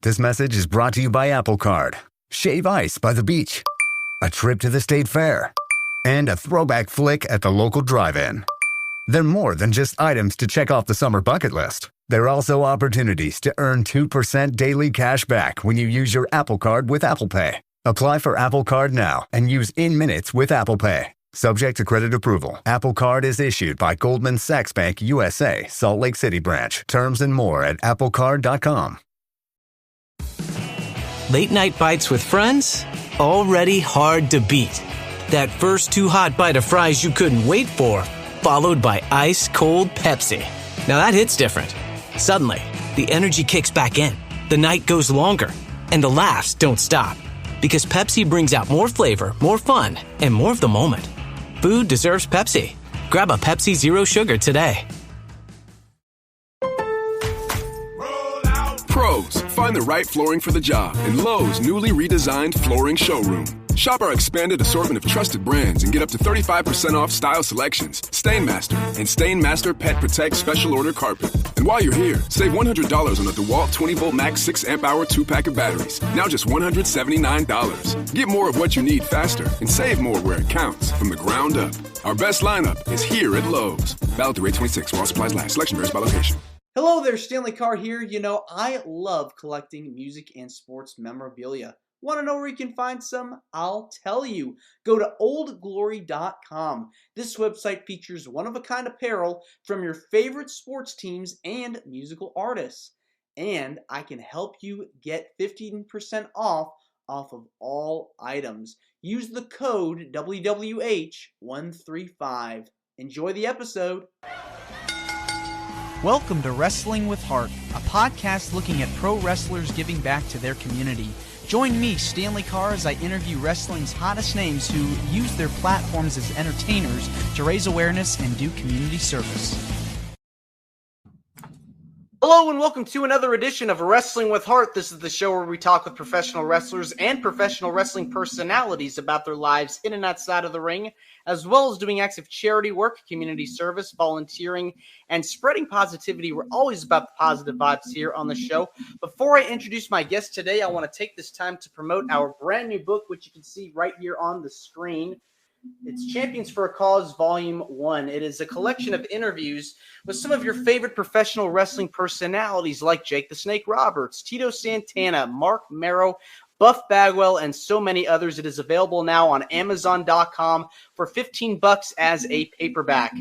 This message is brought to you by Apple Card. Shave ice by the beach. A trip to the state fair. And a throwback flick at the local drive-in. They're more than just items to check off the summer bucket list. They're also opportunities to earn 2% daily cash back when you use your Apple Card with Apple Pay. Apply for Apple Card now and use in-minutes with Apple Pay. Subject to credit approval. Apple Card is issued by Goldman Sachs Bank USA, Salt Lake City branch. Terms and more at applecard.com. Late night bites with friends? Already hard to beat. That first too hot bite of fries you couldn't wait for, followed by ice cold Pepsi. Now that hits different. Suddenly, the energy kicks back in, the night goes longer, and the laughs don't stop. Because Pepsi brings out more flavor, more fun, and more of the moment. Food deserves Pepsi. Grab a Pepsi Zero Sugar today. Pros, find the right flooring for the job in Lowe's newly redesigned flooring showroom. Shop our expanded assortment of trusted brands and get up to 35% off style selections, Stainmaster, and Stainmaster Pet Protect Special Order Carpet. And while you're here, save $100 on a DeWalt 20-volt max 6-amp-hour 2-pack of batteries. Now just $179. Get more of what you need faster and save more where it counts from the ground up. Our best lineup is here at Lowe's. Valid through 8/26 while supplies last. Selection varies by location. Hello there, Stanley Carr here. You know, I love collecting music and sports memorabilia. Want to know where you can find some? I'll tell you. Go to oldglory.com. This website features one-of-a-kind apparel from your favorite sports teams and musical artists. And I can help you get 15% off of all items. Use the code WWH135. Enjoy the episode. Welcome to Wrestling with Heart, a podcast looking at pro wrestlers giving back to their community. Join me, Stanley Carr, as I interview wrestling's hottest names who use their platforms as entertainers to raise awareness and do community service. Hello and welcome to another edition of Wrestling with Heart. This is the show where we talk with professional wrestlers and professional wrestling personalities about their lives in and outside of the ring, as well as doing acts of charity work, community service, volunteering, and spreading positivity. We're always about the positive vibes here on the show. Before I introduce my guest today, I want to take this time to promote our brand new book, which you can see right here on the screen. It's Champions for a Cause, Volume 1. It is a collection of interviews with some of your favorite professional wrestling personalities like Jake the Snake Roberts, Tito Santana, Mark Merrow, Buff Bagwell, and so many others. It is available now on Amazon.com for $15 as a paperback.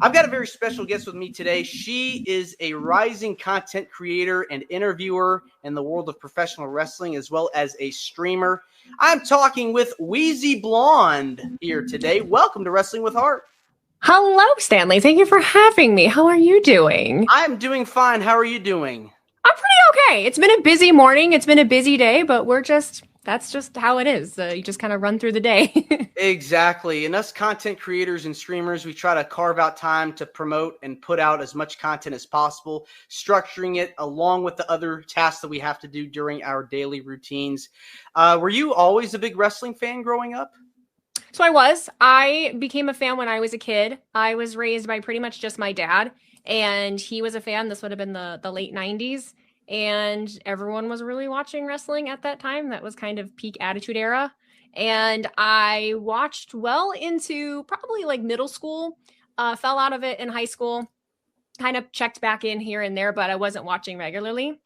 I've got a very special guest with me today. She is a rising content creator and interviewer in the world of professional wrestling, as well as a streamer. I'm talking with Wheezyblonde here today. Welcome to Wrestling with Heart. Hello, Stanley. Thank you for having me. How are you doing? I'm doing fine. How are you doing? I'm pretty okay. It's been a busy morning. It's been a busy day, but that's just how it is. You just kind of run through the day. Exactly. And us content creators and streamers, we try to carve out time to promote and put out as much content as possible, structuring it along with the other tasks that we have to do during our daily routines. Were you always a big wrestling fan growing up? So I became a fan when I was a kid. I was raised by pretty much just my dad, and he was a fan. This would have been the late 90s. And everyone was really watching wrestling at that time. That was kind of peak Attitude Era. And I watched well into probably like middle school, fell out of it in high school, kind of checked back in here and there, but I wasn't watching regularly.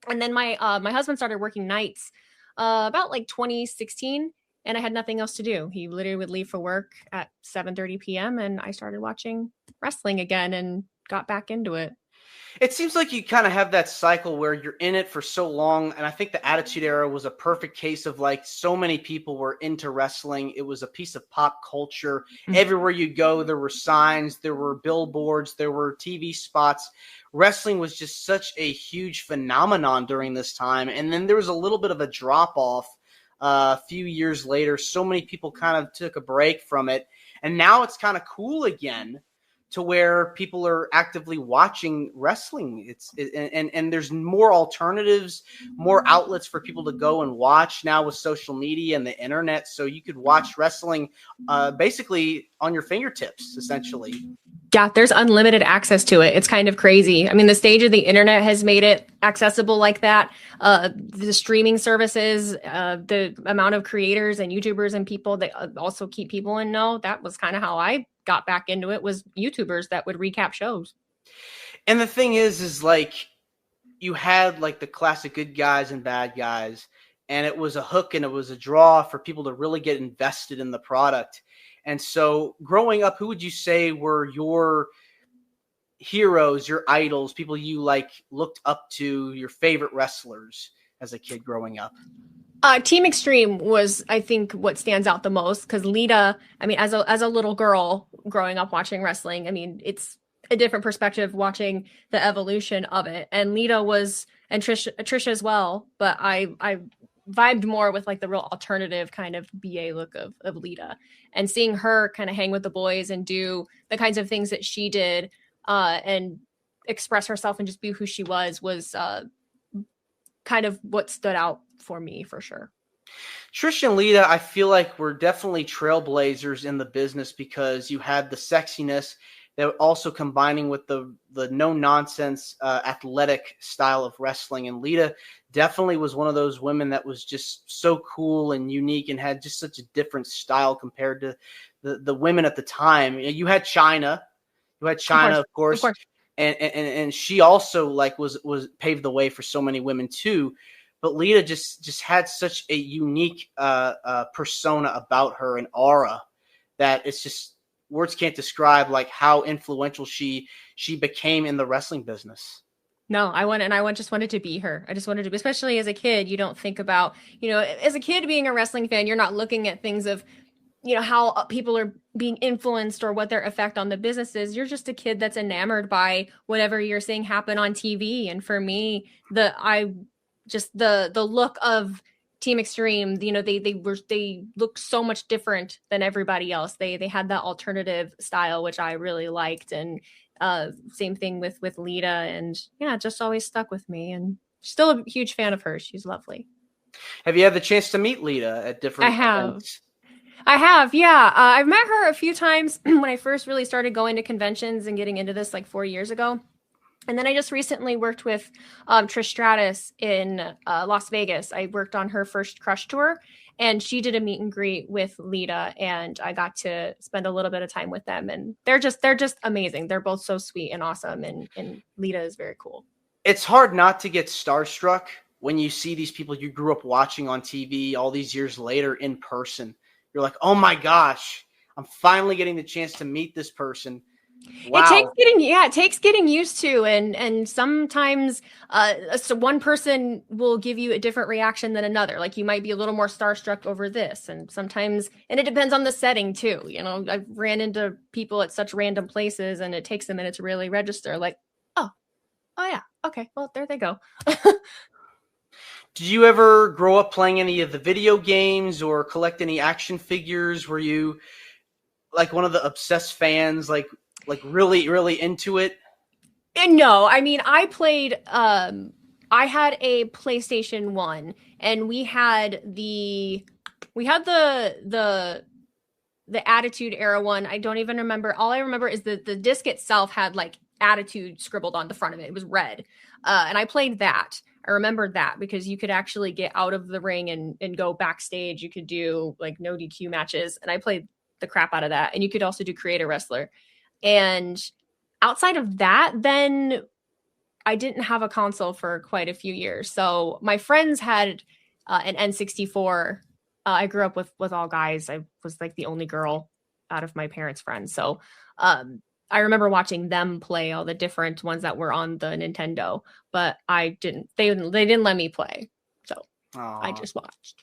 And then my husband started working nights about like 2016, and I had nothing else to do. He literally would leave for work at 7:30 p.m. and I started watching wrestling again and got back into it. It seems like you kind of have that cycle where you're in it for so long. And I think the Attitude Era was a perfect case of like so many people were into wrestling. It was a piece of pop culture. Mm-hmm. Everywhere you go, there were signs, there were billboards, there were TV spots. Wrestling was just such a huge phenomenon during this time. And then there was a little bit of a drop off a few years later. So many people kind of took a break from it. And now it's kind of cool again, to where people are actively watching wrestling. And there's more alternatives, more outlets for people to go and watch now with social media and the internet. So you could watch wrestling basically on your fingertips, essentially. Yeah, there's unlimited access to it. It's kind of crazy. I mean, the stage of the internet has made it accessible like that. The streaming services, the amount of creators and YouTubers and people that also keep people in know. That was kind of how I got back into it, was YouTubers that would recap shows. And the thing is like, you had like the classic good guys and bad guys, and it was a hook and it was a draw for people to really get invested in the product. And so growing up, who would you say were your heroes, your idols, people you like looked up to, your favorite wrestlers as a kid growing up? Team Extreme was, I think, what stands out the most, because Lita, I mean, as a little girl growing up watching wrestling, I mean, it's a different perspective watching the evolution of it. And Lita was, and Trisha as well, but I vibed more with like the real alternative kind of BA look of Lita, and seeing her kind of hang with the boys and do the kinds of things that she did, and express herself and just be who she was kind of what stood out for me, for sure. Trish and Lita, I feel like were definitely trailblazers in the business, because you had the sexiness that also combining with the no nonsense athletic style of wrestling. And Lita definitely was one of those women that was just so cool and unique and had just such a different style compared to the women at the time. You had Chyna, of course. And she also like was paved the way for so many women too. But Lita just had such a unique persona about her, and aura, that it's just words can't describe like how influential she became in the wrestling business. No, I just wanted to be her. I just wanted to be, especially as a kid, you don't think about, as a kid being a wrestling fan, you're not looking at things of, how people are being influenced or what their effect on the business is. You're just a kid that's enamored by whatever you're seeing happen on TV. And for me, the look of Team Extreme, they looked so much different than everybody else. They had that alternative style, which I really liked. And same thing with Lita, and yeah, it just always stuck with me, and still a huge fan of hers. She's lovely. Have you had the chance to meet Lita at different events? I have, yeah. I've met her a few times when I first really started going to conventions and getting into this like 4 years ago. And then I just recently worked with Trish Stratus in Las Vegas. I worked on her first Crush tour, and she did a meet and greet with Lita, and I got to spend a little bit of time with them. And they're just amazing. They're both so sweet and awesome, and Lita is very cool. It's hard not to get starstruck when you see these people you grew up watching on TV all these years later in person. You're like, oh my gosh, I'm finally getting the chance to meet this person. Wow. It takes getting used to, and sometimes so one person will give you a different reaction than another. Like you might be a little more starstruck over this, and sometimes, and it depends on the setting too. I've ran into people at such random places, and it takes a minute to really register. Like, oh yeah, okay, well there they go. Did you ever grow up playing any of the video games or collect any action figures? Were you like one of the obsessed fans, like really, really into it? And no, I mean, I played, I had a PlayStation 1, and we had the Attitude Era one. I don't even remember. All I remember is the disc itself had like Attitude scribbled on the front of it. It was red. And I played that. I remembered that because you could actually get out of the ring and go backstage. You could do like no DQ matches. And I played the crap out of that. And you could also do Create a Wrestler. And outside of that, then I didn't have a console for quite a few years. So my friends had an N64. I grew up with all guys. I was like the only girl out of my parents' friends. So I remember watching them play all the different ones that were on the Nintendo, but they didn't let me play. So I just watched.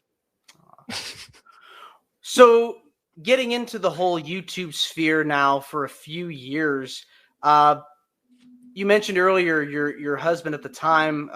So getting into the whole YouTube sphere now for a few years, you mentioned earlier your husband at the time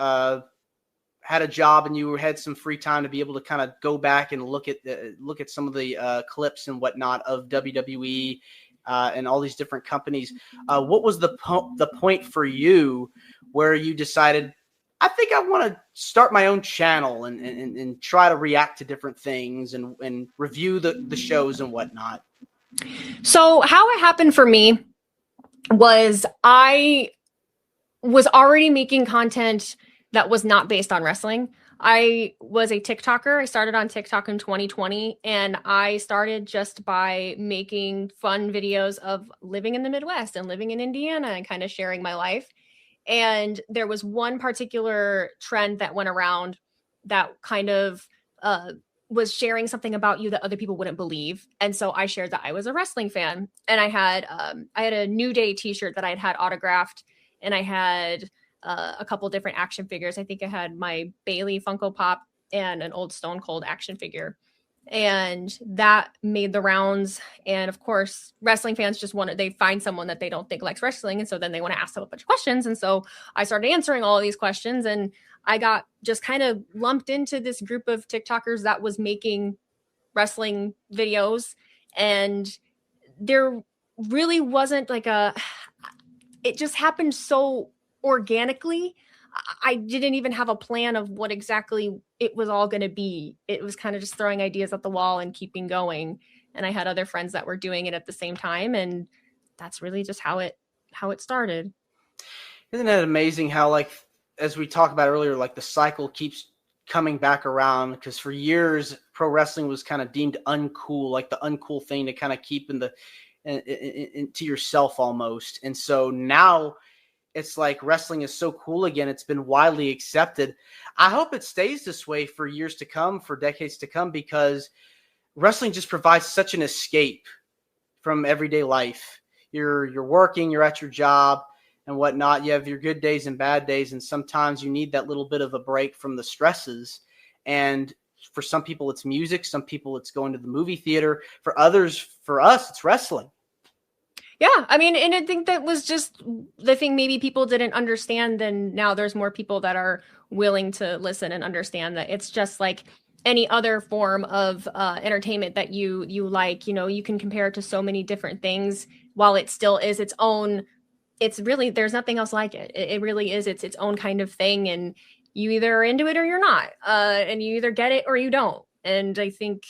had a job, and you had some free time to be able to kind of go back and look at some of the clips and whatnot of WWE and all these different companies. What was the point for you where you decided, I think I want to start my own channel and try to react to different things and review the shows and whatnot? So how it happened for me was I was already making content that was not based on wrestling. I was a TikToker. I started on TikTok in 2020, and I started just by making fun videos of living in the Midwest and living in Indiana and kind of sharing my life. And there was one particular trend that went around that kind of was sharing something about you that other people wouldn't believe. And so I shared that I was a wrestling fan, and I had a New Day t-shirt that I'd had autographed, and I had a couple different action figures. I think I had my Bailey Funko Pop and an old Stone Cold action figure. And that made the rounds. And of course, wrestling fans just they find someone that they don't think likes wrestling. And so then they want to ask them a bunch of questions. And so I started answering all of these questions, and I got just kind of lumped into this group of TikTokers that was making wrestling videos. And there really wasn't it just happened so organically. I didn't even have a plan of what exactly it was all going to be. It was kind of just throwing ideas at the wall and keeping going. And I had other friends that were doing it at the same time. And that's really just how it started. Isn't it amazing how, like, as we talked about earlier, like the cycle keeps coming back around? Because for years, pro wrestling was kind of deemed uncool, like the uncool thing to kind of keep into yourself almost. And so now it's like wrestling is so cool again. It's been widely accepted. I hope it stays this way for years to come, for decades to come, because wrestling just provides such an escape from everyday life. You're working, you're at your job and whatnot. You have your good days and bad days, and sometimes you need that little bit of a break from the stresses. And for some people, it's music. Some people, it's going to the movie theater. For others, for us, it's wrestling. Yeah, I mean, and I think that was just the thing maybe people didn't understand. And now there's more people that are willing to listen and understand that it's just like any other form of entertainment that you like. You know, you can compare it to so many different things. While it still is its own, it's really, there's nothing else like it. It really is its own kind of thing. And you either are into it or you're not. And you either get it or you don't. And I think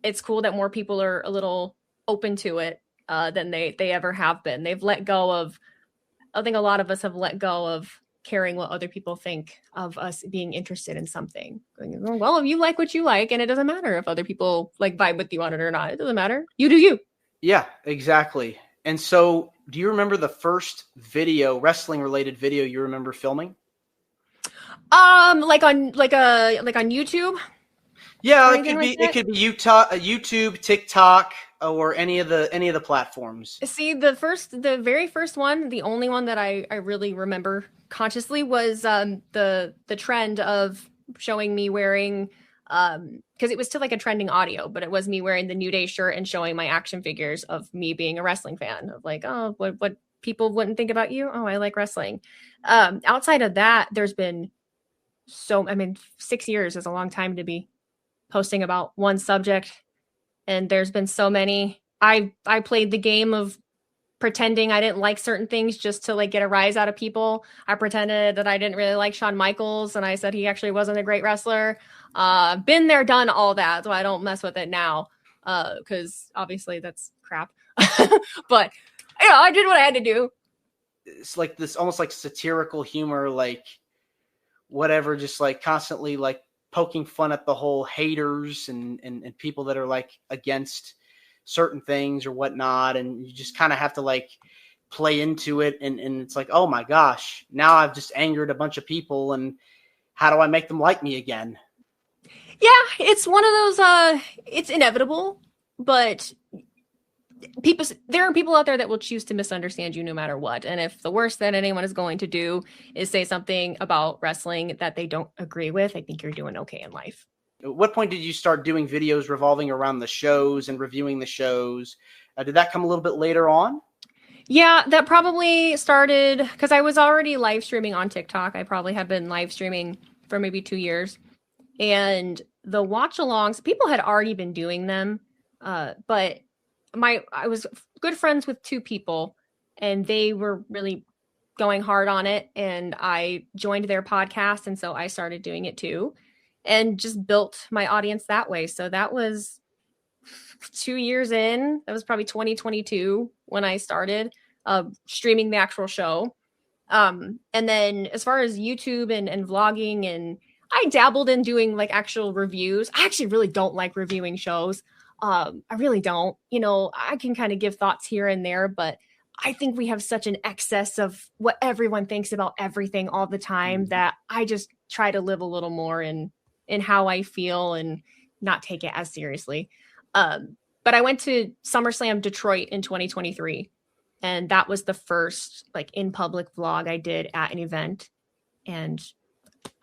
it's cool that more people are a little open to it than they ever have been. They've let go of, I think a lot of us have let go of caring what other people think of us being interested in something. Well, if you like what you like, and it doesn't matter if other people like vibe with you on it or not. It doesn't matter. You do you. Yeah, exactly. And so do you remember the first video, wrestling related video you remember filming? Like on YouTube? Yeah, it could be YouTube, TikTok, or any of the platforms. See, the very first one, the only one that I really remember consciously was the trend of showing me wearing because it was still like a trending audio, but it was me wearing the New Day shirt and showing my action figures of me being a wrestling fan, of like, oh, what people wouldn't think about you? Oh, I like wrestling. Outside of that, there's been 6 years is a long time to be posting about one subject, and there's been so many. I played the game of pretending I didn't like certain things just to like get a rise out of people. I pretended that I didn't really like Shawn Michaels, and I said he actually wasn't a great wrestler. Been there, done all that, so I don't mess with it now because obviously that's crap. But I did what I had to do. It's like this almost like satirical humor, like whatever, just like constantly like poking fun at the whole haters and people that are like against certain things or whatnot. And you just kind of have to like play into it. And it's like, oh my gosh, now I've just angered a bunch of people, and how do I make them like me again? Yeah, it's one of those, it's inevitable, but there are people out there that will choose to misunderstand you no matter what. And if the worst that anyone is going to do is say something about wrestling that they don't agree with, I think you're doing okay in life. At what point did you start doing videos revolving around the shows and reviewing the shows? Did that come a little bit later on? Yeah, that probably started because I was already live streaming on TikTok. I probably have been live streaming for maybe 2 years. And the watch-alongs, people had already been doing them, but I was good friends with 2 people, and they were really going hard on it, and I joined their podcast, and so I started doing it too, and just built my audience that way. So that was 2 years in. That was probably 2022 when I started. streaming the actual show. And then as far as YouTube and vlogging, and I dabbled in doing like actual reviews. I actually really don't like reviewing shows. I really don't. You know, I can kind of give thoughts here and there, but I think we have such an excess of what everyone thinks about everything all the time that I just try to live a little more in how I feel and not take it as seriously. But I went to SummerSlam Detroit in 2023, and that was the first like in public vlog I did at an event. And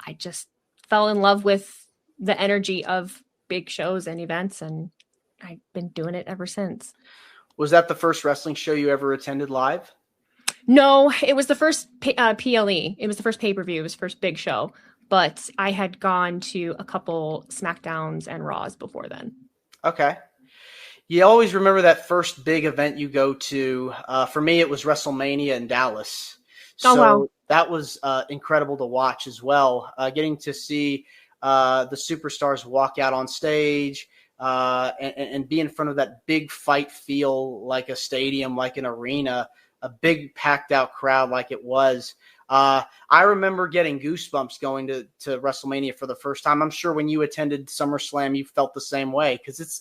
I just fell in love with the energy of big shows and events, and I've been doing it ever since. Was that the first wrestling show you ever attended live? No, it was the first PLE. It was the first pay-per-view. It was the first big show. But I had gone to a couple SmackDowns and Raws before then. Okay. You always remember that first big event you go to. For me, it was WrestleMania in Dallas. So wow. That was incredible to watch as well. Getting to see the superstars walk out on stage, and be in front of that big fight feel like a stadium, like an arena, a big packed out crowd like it was. I remember getting goosebumps going to WrestleMania for the first time. I'm sure when you attended SummerSlam, you felt the same way, because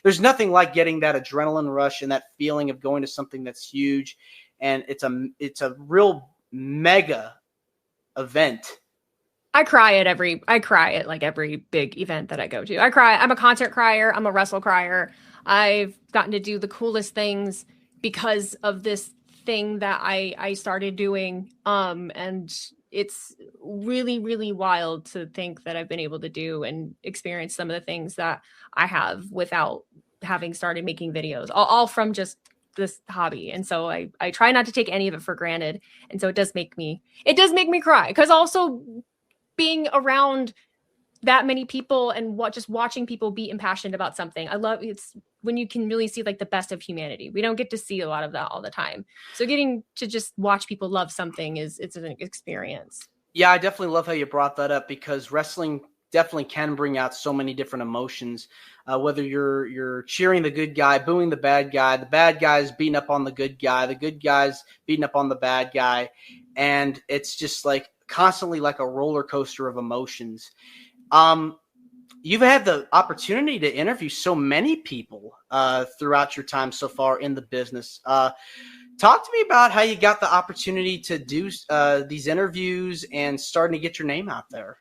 there's nothing like getting that adrenaline rush and that feeling of going to something that's huge, and it's a real mega event. I cry at like every big event that I go to. I cry. I'm a concert crier. I'm a wrestle crier. I've gotten to do the coolest things because of this thing that I started doing. And it's really, really wild to think that I've been able to do and experience some of the things that I have without having started making videos, all from just this hobby. And so I try not to take any of it for granted. And so it does make me cry, because also being around that many people and just watching people be impassioned about something. I love it's when you can really see like the best of humanity. We don't get to see a lot of that all the time. So getting to just watch people love something it's an experience. Yeah, I definitely love how you brought that up, because wrestling definitely can bring out so many different emotions. Whether you're cheering the good guy, booing the bad guy's beating up on the good guy's beating up on the bad guy, and it's just like constantly like a roller coaster of emotions. You've had the opportunity to interview so many people throughout your time so far in the business. Talk to me about how you got the opportunity to do these interviews and starting to get your name out there.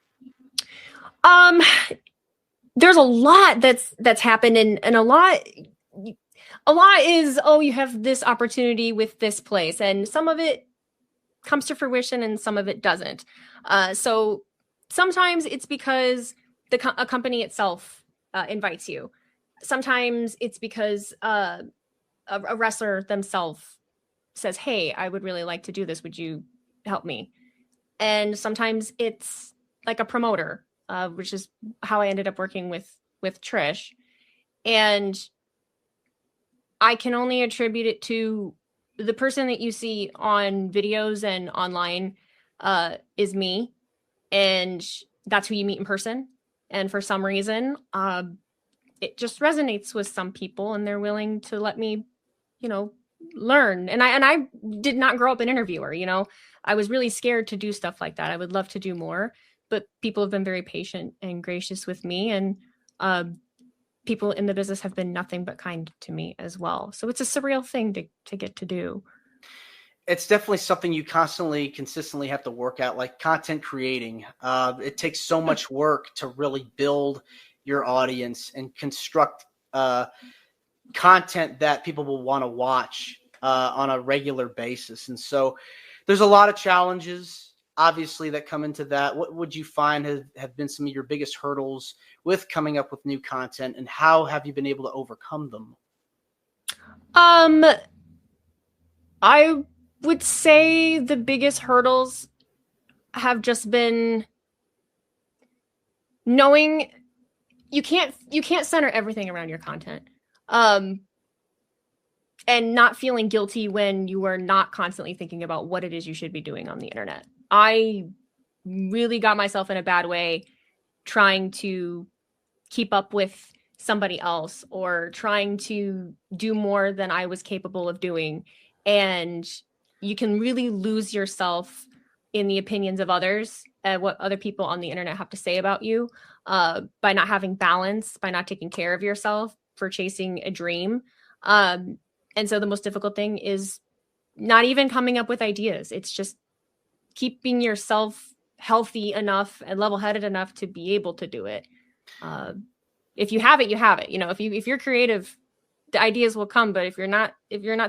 There's a lot that's happened, and a lot is, you have this opportunity with this place, and some of it comes to fruition and some of it doesn't. So sometimes it's because a company itself invites you. Sometimes it's because a wrestler themselves says, "Hey, I would really like to do this. Would you help me?" And sometimes it's like a promoter, which is how I ended up working with Trish. And I can only attribute it to the person that you see on videos and online is me, and that's who you meet in person. And for some reason, it just resonates with some people, and they're willing to let me, learn. And I did not grow up an interviewer. I was really scared to do stuff like that. I would love to do more, but people have been very patient and gracious with me, and people in the business have been nothing but kind to me as well. So it's a surreal thing to get to do. It's definitely something you consistently have to work at, like content creating. It takes so much work to really build your audience and construct content that people will want to watch on a regular basis. And so there's a lot of challenges, obviously, that come into that. What would you find have been some of your biggest hurdles with coming up with new content, and how have you been able to overcome them? I would say the biggest hurdles have just been knowing you can't center everything around your content. And not feeling guilty when you are not constantly thinking about what it is you should be doing on the internet. I really got myself in a bad way trying to keep up with somebody else or trying to do more than I was capable of doing. and you can really lose yourself in the opinions of others and what other people on the internet have to say about you, by not having balance, by not taking care of yourself for chasing a dream. And so the most difficult thing is not even coming up with ideas. It's just keeping yourself healthy enough and level-headed enough to be able to do it. If you have it, you have it. If you're creative, the ideas will come. But if you're not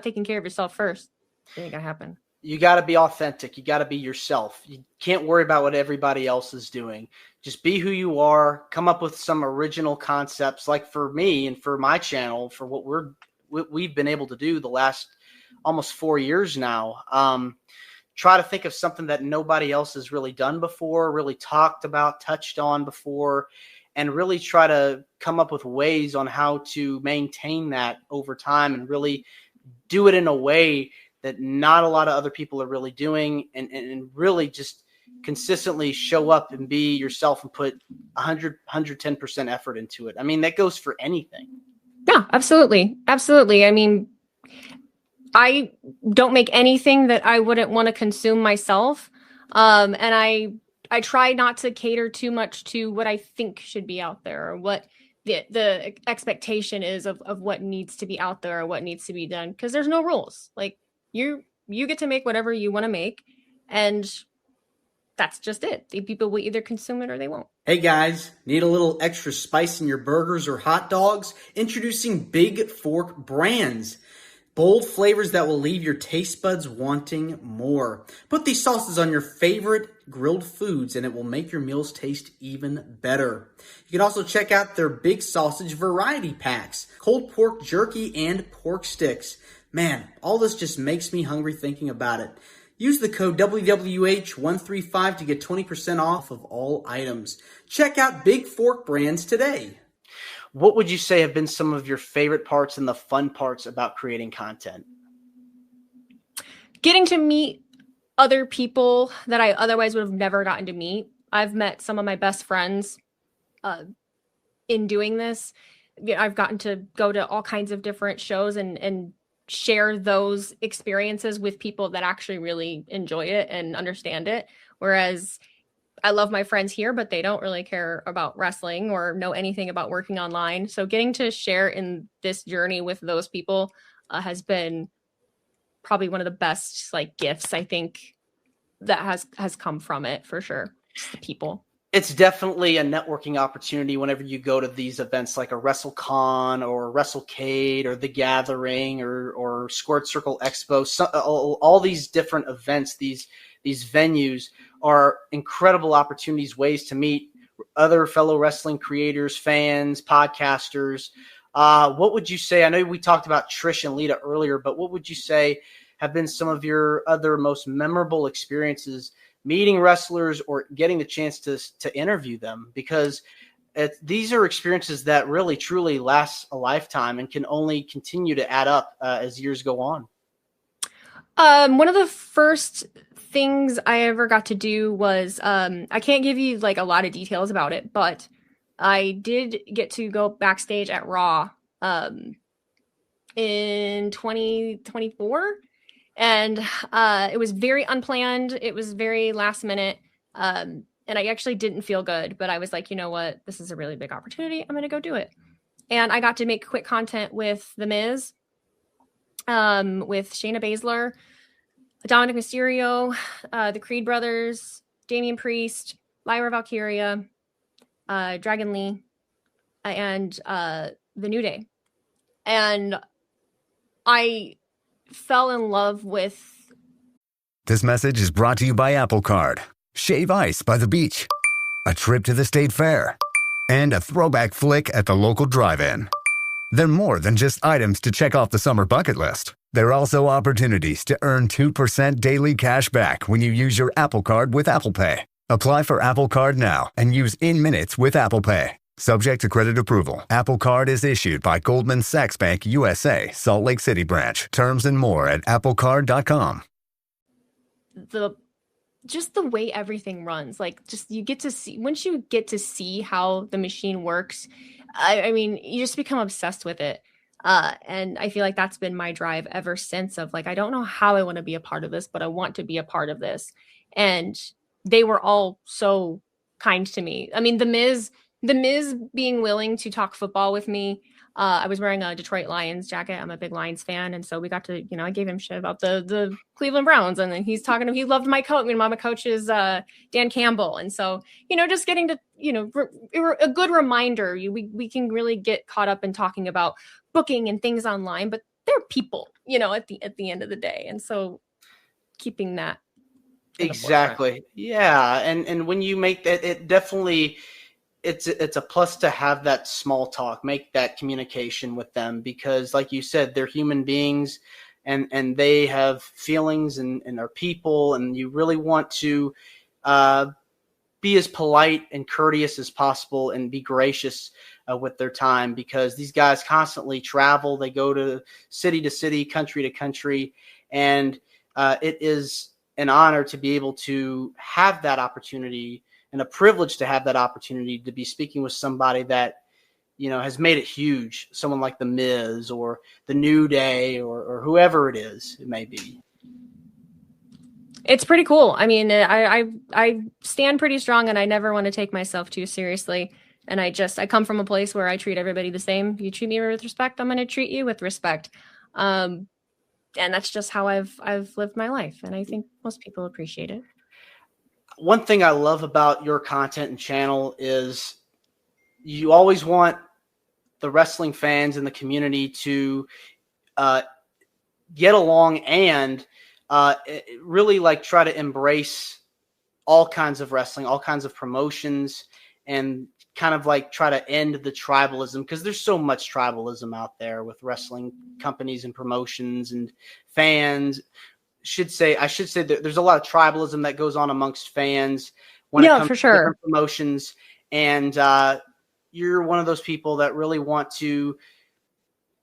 taking care of yourself first, it ain't gonna happen. You got to be authentic. You got to be yourself. You can't worry about what everybody else is doing. Just be who you are. Come up with some original concepts. Like for me and for my channel, for what we've been able to do the last almost 4 years now. Try to think of something that nobody else has really done before, really talked about, touched on before, and really try to come up with ways on how to maintain that over time and really do it in a way that not a lot of other people are really doing, and really just consistently show up and be yourself and put 110% effort into it. I mean, that goes for anything. Yeah, absolutely. Absolutely. I mean, I don't make anything that I wouldn't want to consume myself. And I try not to cater too much to what I think should be out there, or what the expectation is of what needs to be out there or what needs to be done. Because there's no rules. Like, you get to make whatever you want to make, and that's just it. The people will either consume it or they won't. Hey guys, need a little extra spice in your burgers or hot dogs? Introducing Big Fork Brands. Bold flavors that will leave your taste buds wanting more. Put these sauces on your favorite grilled foods and it will make your meals taste even better. You can also check out their big sausage variety packs, cold pork jerky, and pork sticks. Man, all this just makes me hungry thinking about it. Use the code WWH135 to get 20% off of all items. Check out Big Fork Brands today. What would you say have been some of your favorite parts and the fun parts about creating content? Getting to meet other people that I otherwise would have never gotten to meet. I've met some of my best friends in doing this. I've gotten to go to all kinds of different shows and share those experiences with people that actually really enjoy it and understand it. Whereas I love my friends here, but they don't really care about wrestling or know anything about working online. So getting to share in this journey with those people has been probably one of the best gifts, I think, that has come from it, for sure. Just the people. It's definitely a networking opportunity whenever you go to these events like a WrestleCon or WrestleCade or The Gathering or Squared Circle Expo. All these different events, these venues are incredible opportunities, ways to meet other fellow wrestling creators, fans, podcasters. What would you say? I know we talked about Trish and Lita earlier, but what would you say have been some of your other most memorable experiences meeting wrestlers or getting the chance to interview them? Because these are experiences that really, truly last a lifetime and can only continue to add up as years go on. One of the first things I ever got to do was, I can't give you a lot of details about it, but I did get to go backstage at Raw in 2024. And it was very unplanned. It was very last minute. And I actually didn't feel good, but I was like, you know what? This is a really big opportunity. I'm going to go do it. And I got to make quick content with The Miz, with Shayna Baszler, Dominic Mysterio, the Creed brothers, Damian Priest, Lyra Valkyria, Dragon Lee, and The New Day. And I fell in love with... This message is brought to you by Apple Card. Shave ice by the beach. A trip to the state fair. And a throwback flick at the local drive-in. They're more than just items to check off the summer bucket list. They're also opportunities to earn 2% daily cash back when you use your Apple Card with Apple Pay. Apply for Apple Card now and use in-minutes with Apple Pay. Subject to credit approval. Apple Card is issued by Goldman Sachs Bank USA, Salt Lake City branch. Terms and more at applecard.com. Just the way everything runs, you get to see, once you get to see how the machine works, I mean, you just become obsessed with it. And I feel like that's been my drive ever since of like, I don't know how I want to be a part of this, but I want to be a part of this. And they were all so kind to me. I mean, the Miz being willing to talk football with me. I was wearing a Detroit Lions jacket. I'm a big Lions fan. And so we got to, I gave him shit about the Cleveland Browns. And then he's talking to, he loved my coach. I mean, my coach is Dan Campbell. And so, just getting to, a good reminder, we can really get caught up in talking about booking and things online, but they're people, at the end of the day. And so keeping that. Exactly. Yeah. And when you make that, it definitely, it's a plus to have that small talk, make that communication with them, because like you said, they're human beings and they have feelings and are people. And you really want to be as polite and courteous as possible and be gracious with their time, because these guys constantly travel. They go to city, country to country. And it is an honor to be able to have that opportunity and a privilege to have that opportunity to be speaking with somebody that, has made it huge. Someone like The Miz or The New Day or whoever it is, it may be. It's pretty cool. I mean, I stand pretty strong and I never want to take myself too seriously. And I come from a place where I treat everybody the same. You treat me with respect, I'm going to treat you with respect. And that's just how I've lived my life. And I think most people appreciate it. One thing I love about your content and channel is you always want the wrestling fans and the community to get along and really like try to embrace all kinds of wrestling, all kinds of promotions, and kind of like try to end the tribalism, because there's so much tribalism out there with wrestling companies and promotions and fans. I should say that there's a lot of tribalism that goes on amongst fans when it comes for to sure. different promotions. And you're one of those people that really want to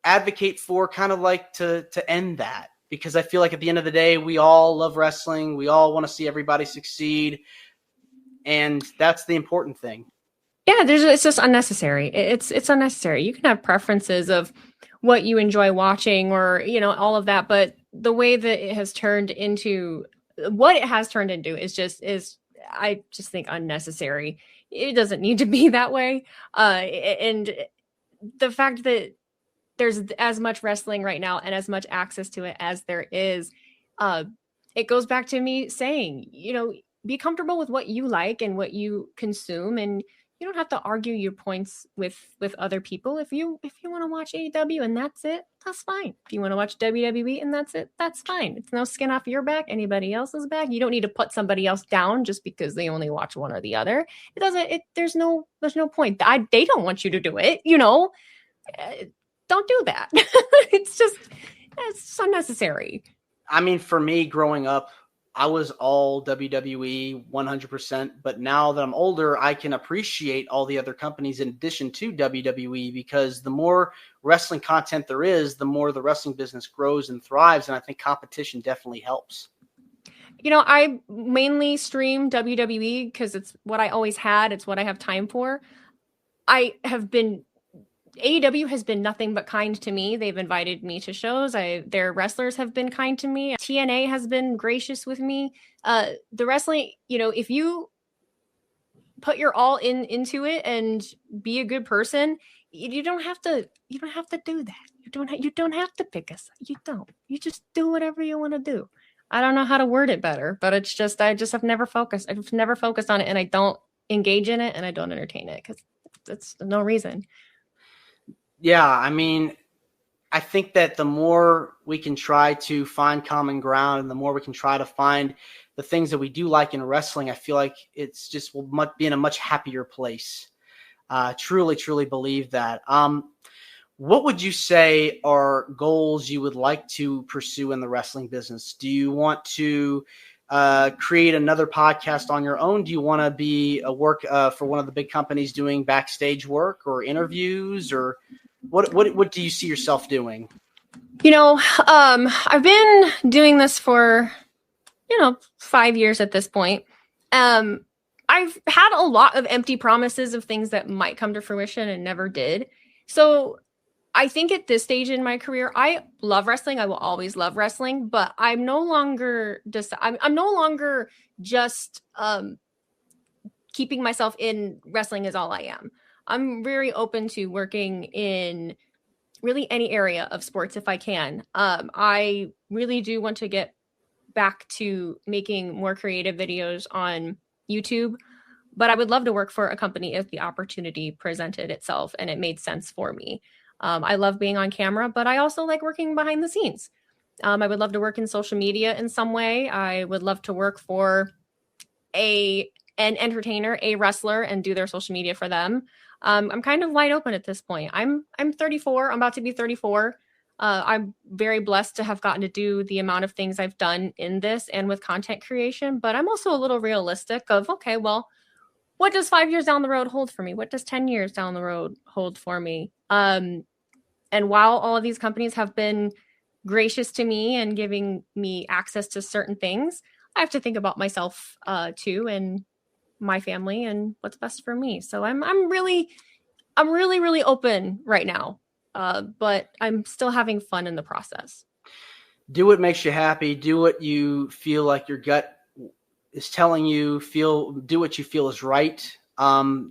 advocate for kind of like to end that, because I feel like at the end of the day, we all love wrestling. We all want to see everybody succeed. And that's the important thing. Yeah, it's just unnecessary. It's unnecessary. You can have preferences of what you enjoy watching or, all of that. But the way that it has turned into what it has turned into is I just think unnecessary. It doesn't need to be that way. And the fact that there's as much wrestling right now and as much access to it as there is, it goes back to me saying, be comfortable with what you like and what you consume, and you don't have to argue your points with other people. If you want to watch AEW and that's it, that's fine. If you want to watch WWE and that's it, that's fine. It's no skin off your back, anybody else's back. You don't need to put somebody else down just because they only watch one or the other. There's no point. They don't want you to do it, don't do that. It's unnecessary. I mean, for me growing up, I was all WWE 100%, but now that I'm older, I can appreciate all the other companies in addition to WWE, because the more wrestling content there is, the more the wrestling business grows and thrives. And I think competition definitely helps. I mainly stream WWE because it's what I always had. It's what I have time for. AEW has been nothing but kind to me. They've invited me to shows. Their wrestlers have been kind to me. TNA has been gracious with me. The wrestling, if you put your all into it and be a good person, you don't have to do that. You don't have to pick us. You don't. You just do whatever you want to do. I don't know how to word it better, but it's just I have never focused. I've never focused on it, and I don't engage in it, and I don't entertain it because it's no reason. Yeah, I mean, I think that the more we can try to find common ground and the more we can try to find the things that we do like in wrestling, I feel like it's just will be in a much happier place. Truly, truly believe that. What would you say are goals you would like to pursue in the wrestling business? Do you want to create another podcast on your own? Do you want to be work for one of the big companies doing backstage work or interviews, or what do you see yourself doing? I've been doing this for 5 years at this point. I've had a lot of empty promises of things that might come to fruition and never did. So I think at this stage in my career, I love wrestling. I will always love wrestling, but I'm no longer I'm no longer just keeping myself in wrestling is all I am. I'm very open to working in really any area of sports if I can. I really do want to get back to making more creative videos on YouTube, but I would love to work for a company if the opportunity presented itself and it made sense for me. I love being on camera, but I also like working behind the scenes. I would love to work in social media in some way. I would love to work for an entertainer, a wrestler, and do their social media for them. I'm kind of wide open at this point. I'm 34. I'm about to be 34. I'm very blessed to have gotten to do the amount of things I've done in this and with content creation, but I'm also a little realistic of, okay, well, what does 5 years down the road hold for me? What does 10 years down the road hold for me? And while all of these companies have been gracious to me and giving me access to certain things, I have to think about myself too, and my family and what's best for me. So I'm really open right now, but I'm still having fun in the process. Do what makes you happy. Do what you feel like your gut is telling you. Do what you feel is right.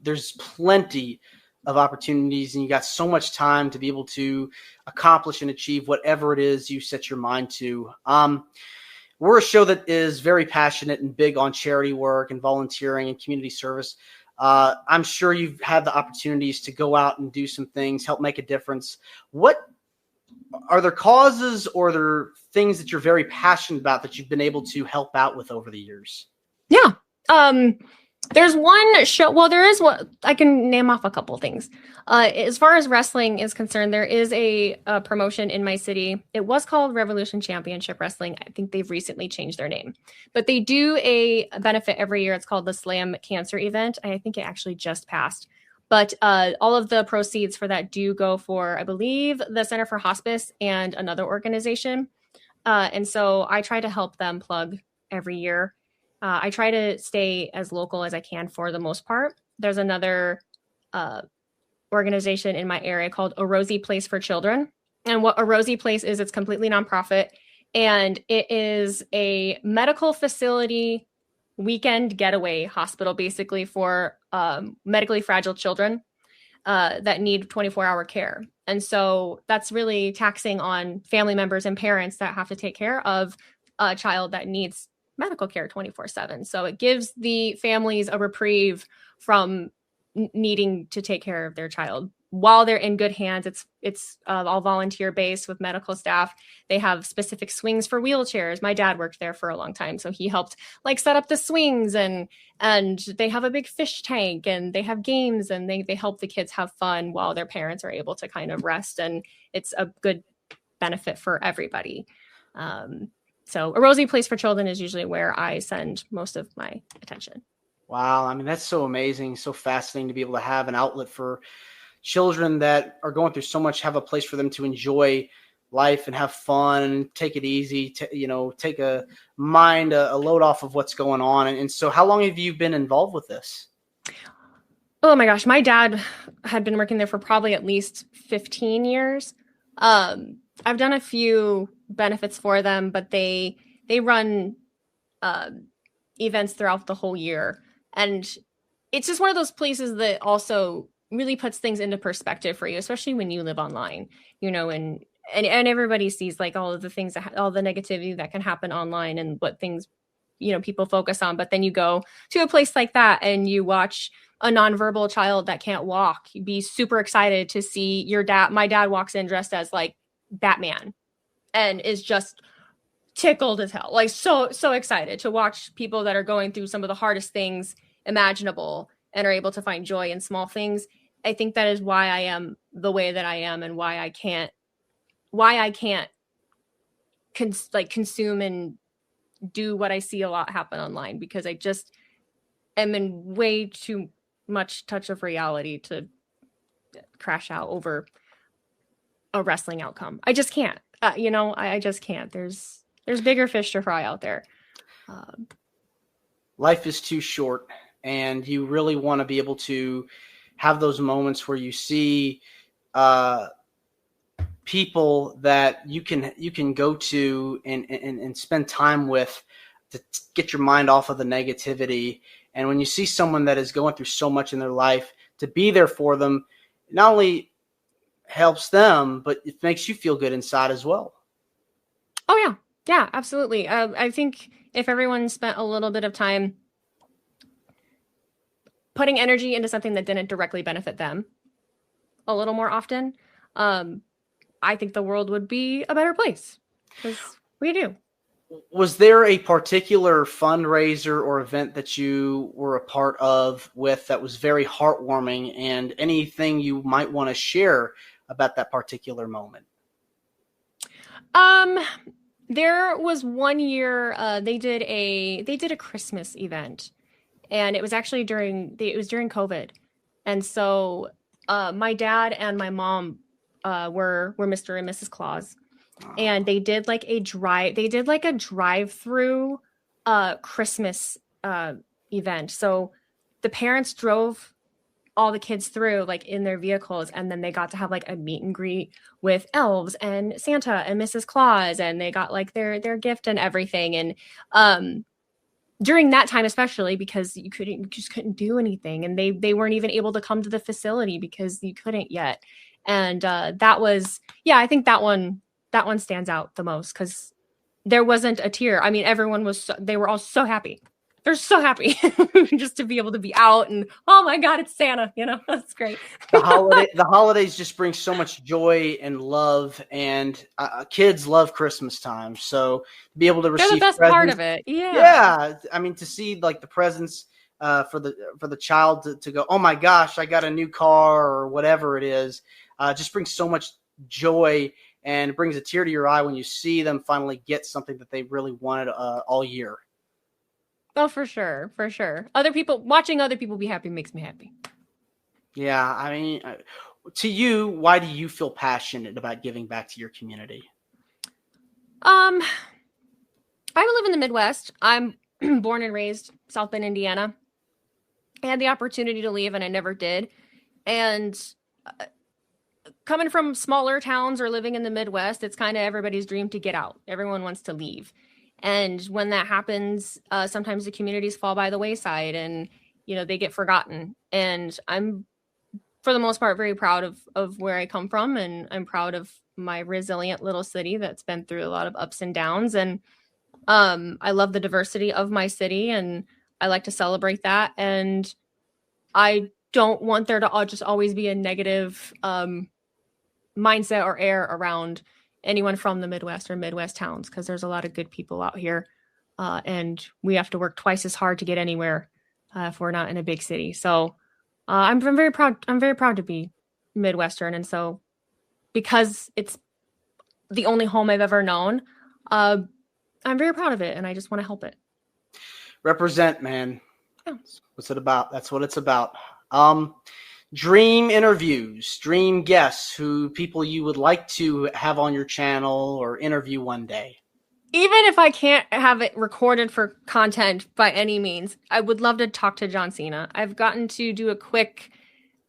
There's plenty of opportunities, and you got so much time to be able to accomplish and achieve whatever it is you set your mind to. We're a show that is very passionate and big on charity work and volunteering and community service. I'm sure you've had the opportunities to go out and do some things, help make a difference. What are there causes or are there things that you're very passionate about that you've been able to help out with over the years? Yeah. There's one show. Well, there is what I can name off a couple things. As far as wrestling is concerned, there is a promotion in my city. It was called Revolution Championship Wrestling. I think they've recently changed their name, but they do a benefit every year. It's called the Slam Cancer Event. I think it actually just passed, but all of the proceeds for that do go for, I believe, the Center for Hospice and another organization. And so I try to help them plug every year. I try to stay as local as I can for the most part. There's another organization in my area called A Rosy Place for Children. And what A Rosy Place is, it's completely nonprofit. And it is a medical facility weekend getaway hospital, basically for medically fragile children that need 24-hour care. And so that's really taxing on family members and parents that have to take care of a child that needs medical care 24/7. So it gives the families a reprieve from needing to take care of their child while they're in good hands. It's all volunteer based with medical staff. They have specific swings for wheelchairs. My dad worked there for a long time, so he helped like set up the swings, and they have a big fish tank, and they have games, and they help the kids have fun while their parents are able to kind of rest, and it's a good benefit for everybody. So A Rosy Place for Children is usually where I send most of my attention. Wow. I mean, that's so amazing, so fascinating to be able to have an outlet for children that are going through so much, have a place for them to enjoy life and have fun and take it easy, take a load off of what's going on. And so how long have you been involved with this? Oh my gosh. My dad had been working there for probably at least 15 years. I've done a few benefits for them, but they run events throughout the whole year. And it's just one of those places that also really puts things into perspective for you, especially when you live online, and everybody sees like all of the things, all the negativity that can happen online and what things, people focus on. But then you go to a place like that and you watch a nonverbal child that can't walk, you'd be super excited to see your dad. My dad walks in dressed as like Batman and is just tickled as hell, like so excited to watch people that are going through some of the hardest things imaginable and are able to find joy in small things. I think that is why I am the way that I am, and why I can't consume and do what I see a lot happen online, because I just am in way too much touch of reality to crash out over a wrestling outcome. I just can't. I just can't. There's bigger fish to fry out there. Life is too short, and you really want to be able to have those moments where you see people that you can go to and spend time with to get your mind off of the negativity. And when you see someone that is going through so much in their life, to be there for them, not only helps them, but it makes you feel good inside as well. Oh yeah. Yeah, absolutely. I think if everyone spent a little bit of time putting energy into something that didn't directly benefit them a little more often, I think the world would be a better place, because we do. Was there a particular fundraiser or event that you were a part of with that was very heartwarming, and anything you might want to share about that particular moment? There was one year they did a Christmas event, and it was actually during COVID, and so my dad and my mom were Mr. and Mrs. Claus, and they did like a drive-through Christmas event. So the parents drove all the kids through like in their vehicles, and then they got to have like a meet and greet with elves and Santa and Mrs. Claus, and they got like their gift and everything. And during that time, especially because you just couldn't do anything, and they weren't even able to come to the facility because you couldn't yet. And that was, yeah, I think that one stands out the most, because there wasn't a tear. I mean, they were all so happy. They're so happy just to be able to be out, and oh my God, it's Santa, that's great. The holidays just bring so much joy and love, and kids love Christmas time. So to be able to receive, they're the best part of it. Yeah. I mean, to see like the presents for the child to go, oh my gosh, I got a new car or whatever it is, just brings so much joy, and it brings a tear to your eye when you see them finally get something that they really wanted all year. Oh, for sure. For sure. Watching other people be happy makes me happy. Yeah. I mean, to you, why do you feel passionate about giving back to your community? I live in the Midwest. I'm born and raised South Bend, Indiana. I had the opportunity to leave, and I never did. And coming from smaller towns or living in the Midwest, it's kind of everybody's dream to get out. Everyone wants to leave. And when that happens, sometimes the communities fall by the wayside, and, they get forgotten. And I'm, for the most part, very proud of where I come from. And I'm proud of my resilient little city that's been through a lot of ups and downs. And I love the diversity of my city, and I like to celebrate that. And I don't want there to just always be a negative mindset or air around anyone from the Midwest or Midwest towns, because there's a lot of good people out here, and we have to work twice as hard to get anywhere if we're not in a big city. So I'm very proud. I'm very proud to be Midwestern, and so because it's the only home I've ever known, I'm very proud of it, and I just want to help it. Represent, man. Yeah. What's it about? That's what it's about. Dream interviews, dream guests, people you would like to have on your channel or interview one day. Even if I can't have it recorded for content by any means, I would love to talk to John Cena. I've gotten to do a quick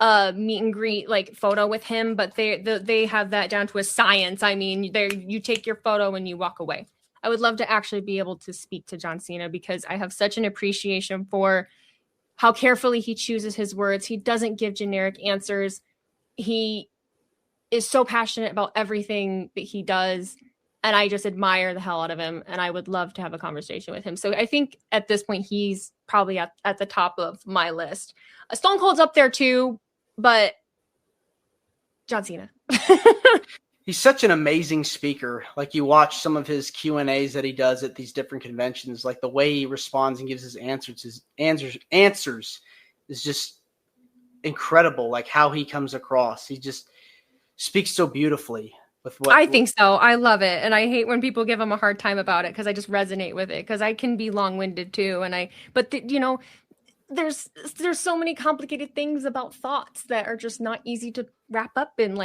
meet and greet like photo with him, but they have that down to a science. I mean, you take your photo and you walk away. I would love to actually be able to speak to John Cena, because I have such an appreciation for how carefully he chooses his words. He doesn't give generic answers. He is so passionate about everything that he does, and I just admire the hell out of him, and I would love to have a conversation with him. So I think at this point, he's probably at the top of my list. Stone Cold's up there too, but John Cena. He's such an amazing speaker. Like, you watch some of his Q&As that he does at these different conventions, like the way he responds and gives his answers is just incredible. Like how he comes across. He just speaks so beautifully with what I think so. I love it. And I hate when people give him a hard time about it, because I just resonate with it, because I can be long-winded too. And there's so many complicated things about thoughts that are just not easy to wrap up in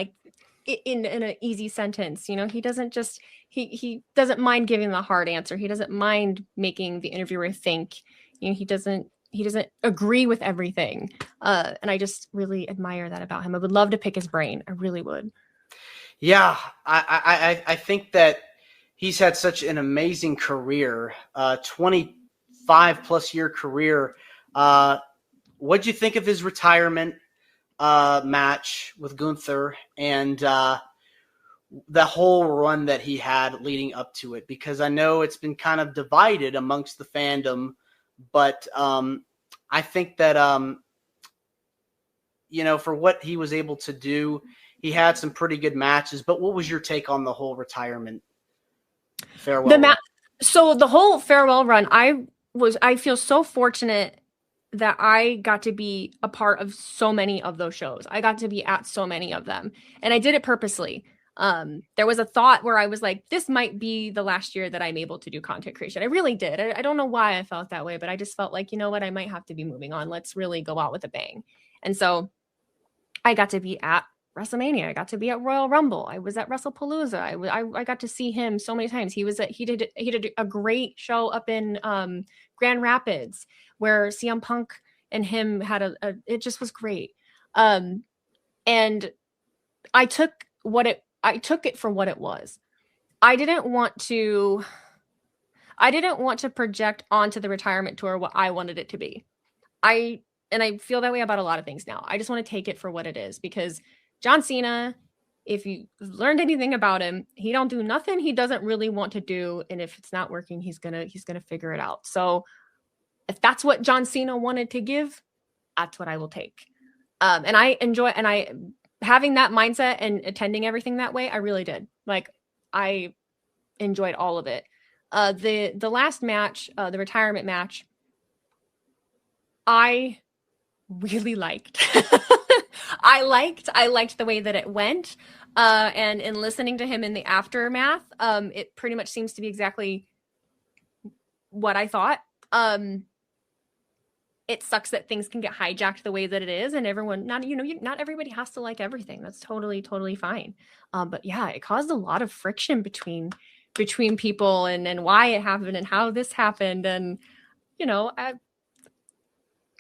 in an easy sentence. He doesn't just he doesn't mind giving the hard answer. He doesn't mind making the interviewer think. He doesn't agree with everything. And I just really admire that about him. I would love to pick his brain. I really would. Yeah, I think that he's had such an amazing career, 25 plus year career. What'd you think of his retirement match with Gunther and the whole run that he had leading up to it? Because I know it's been kind of divided amongst the fandom, but I think that for what he was able to do, he had some pretty good matches. But what was your take on the whole retirement farewell run? So the whole farewell run, I feel so fortunate that I got to be a part of so many of those shows. I got to be at so many of them, and I did it purposely. There was a thought where I was like, this might be the last year that I'm able to do content creation. I really did. I don't know why I felt that way, but I just felt like, you know what, I might have to be moving on. Let's really go out with a bang. And so I got to be at WrestleMania. I got to be at Royal Rumble. I was at WrestlePalooza. I got to see him so many times. He did a great show up in Grand Rapids where CM Punk and him had it just was great. And I took it for what it was. I didn't want to project onto the retirement tour what I wanted it to be. And I feel that way about a lot of things now. I just want to take it for what it is, because John Cena, if you learned anything about him, he don't do nothing he doesn't really want to do. And if it's not working, he's gonna figure it out. So if that's what John Cena wanted to give, that's what I will take. And I enjoy, and I having that mindset and attending everything that way, I really did. Like, I enjoyed all of it. The last match, the retirement match, I really liked. I liked the way that it went. And in listening to him in the aftermath, it pretty much seems to be exactly what I thought. It sucks that things can get hijacked the way that it is, and everyone, not everybody has to like everything. That's totally fine. But yeah, it caused a lot of friction between people and why it happened and how this happened. And,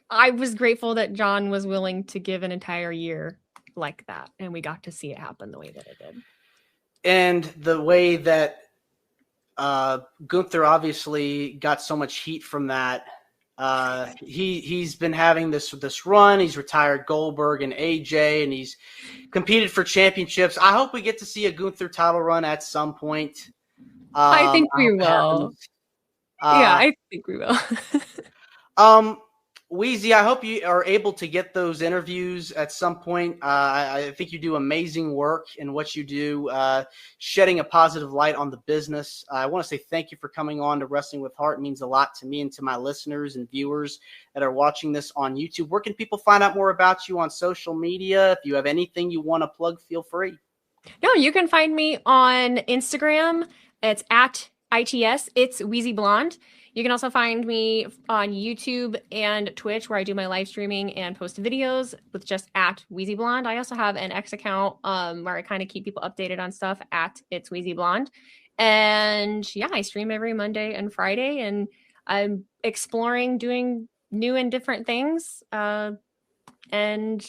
I was grateful that John was willing to give an entire year like that, and we got to see it happen the way that it did. And the way that Gunther obviously got so much heat from that. He's been having this run. He's retired Goldberg and AJ, and he's competed for championships. I hope we get to see a Gunther title run at some point. I think we will. I think we will. Wheezy, I hope you are able to get those interviews at some point. I think you do amazing work in what you do, shedding a positive light on the business. I want to say thank you for coming on to Wrestling with Heart. It means a lot to me and to my listeners and viewers that are watching this on YouTube. Where can people find out more about you on social media? If you have anything you want to plug, feel free. No, you can find me on Instagram. It's at ITS. It's Wheezyblonde. You can also find me on YouTube and Twitch, where I do my live streaming and post videos with just at Wheezyblonde. I also have an X account where I kind of keep people updated on stuff at It's Wheezyblonde. And yeah, I stream every Monday and Friday, and I'm exploring doing new and different things. And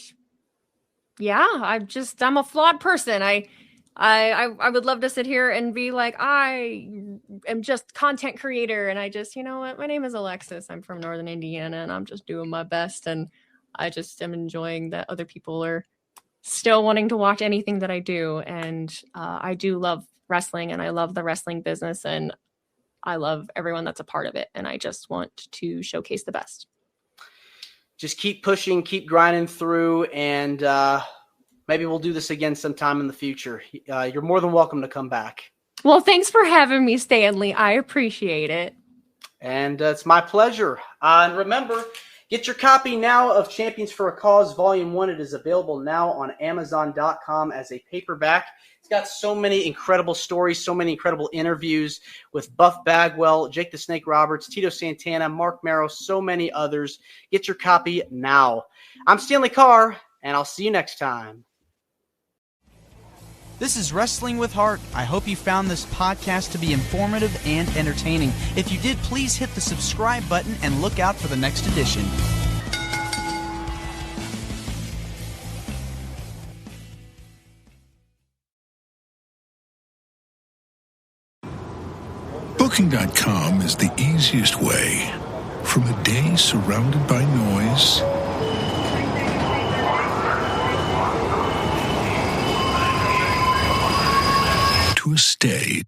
yeah, I'm a flawed person. I would love to sit here and be like, I am just content creator. And I just, you know what? My name is Alexis. I'm from Northern Indiana, and I'm just doing my best. And I just am enjoying that other people are still wanting to watch anything that I do. And I do love wrestling, and I love the wrestling business, and I love everyone that's a part of it. And I just want to showcase the best. Just keep pushing, keep grinding through, and maybe we'll do this again sometime in the future. You're more than welcome to come back. Well, thanks for having me, Stanley. I appreciate it. And it's my pleasure. And remember, get your copy now of Champions for a Cause Volume 1. It is available now on Amazon.com as a paperback. It's got so many incredible stories, so many incredible interviews with Buff Bagwell, Jake the Snake Roberts, Tito Santana, Mark Merrow, so many others. Get your copy now. I'm Stanley Carr, and I'll see you next time. This is Wrestling with Heart. I hope you found this podcast to be informative and entertaining. If you did, please hit the subscribe button and look out for the next edition. Booking.com is the easiest way. From a day surrounded by noise to a stay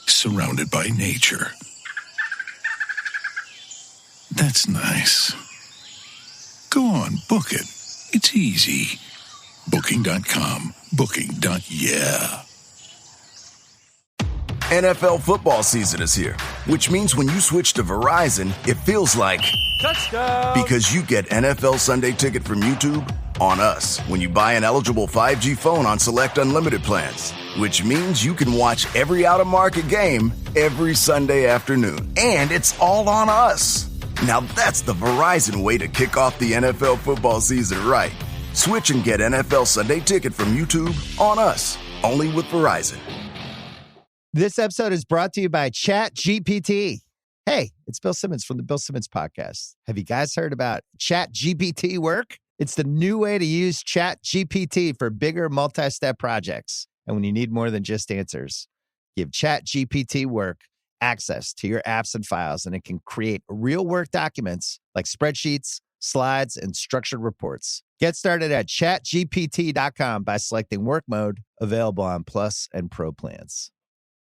surrounded by nature. That's nice. Go on, book it. It's easy. Booking.com. Booking.yeah. NFL football season is here, which means when you switch to Verizon, it feels like touchdown. Because you get NFL Sunday Ticket from YouTube on us when you buy an eligible 5G phone on select unlimited plans, which means you can watch every out-of-market game every Sunday afternoon. And it's all on us. Now that's the Verizon way to kick off the NFL football season right. Switch and get NFL Sunday Ticket from YouTube on us, only with Verizon. This episode is brought to you by ChatGPT. Hey, it's Bill Simmons from the Bill Simmons Podcast. Have you guys heard about ChatGPT work? It's the new way to use ChatGPT for bigger multi-step projects. And when you need more than just answers, give ChatGPT work access to your apps and files, and it can create real work documents like spreadsheets, slides, and structured reports. Get started at chatgpt.com by selecting work mode, available on Plus and Pro plans.